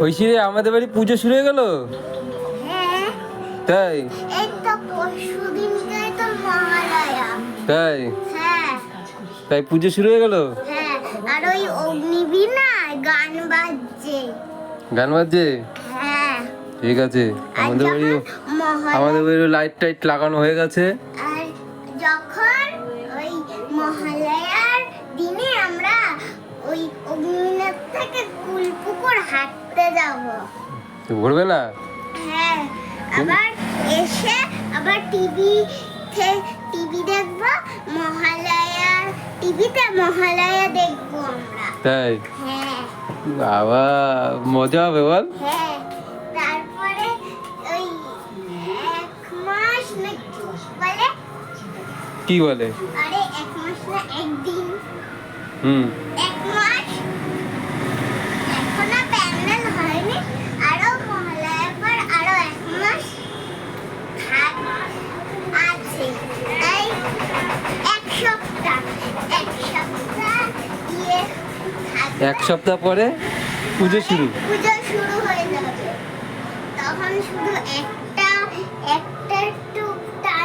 ঐশী রে, আমাদের বাড়ি পুজো শুরু হয়ে গেল। হ্যাঁ, তাই এই তো পরশুদিনকে তো মহালয়া। তাই হ্যাঁ তাই পুজো শুরু হয়ে গেল। হ্যাঁ, আর ওই অগ্নিবীণায় গান বাজছে। গান বাজছে। হ্যাঁ, ঠিক আছে, আর আমাদের বাড়ি যখন আমাদের বাড়ি লাইট টাইট লাগানো হয়ে গেছে। আর যখন ওই মহালয়ার দিনে আমরা ওই অগ্নিবীণার থেকে কুলপুকুর হাঁটতে যাব। ঘুরবে না? হ্যাঁ, আবার এসে আবার টিভি দেখবো। মহালয়ার টিভিতে মহালয়া দেখবো আমরা। তাই হ্যাঁ বাবা, মজা হবে বল। হ্যাঁ, তারপরে ওই 1 মাস না কি বলে? কি বলে? আরে 1 মাস না একদিন, হুম 1 মাস এখনো প্যান্ডেল হয়নি। আরো মহালয়ার পর আরো 1 মাস আছে, তাই 1 সপ্তাহ দিয়ে থাকবে। 1 সপ্তাহ পরে পুজো শুরু। পুজো শুরু হয়ে যাবে। তখন শুধু একটা একটু টাইম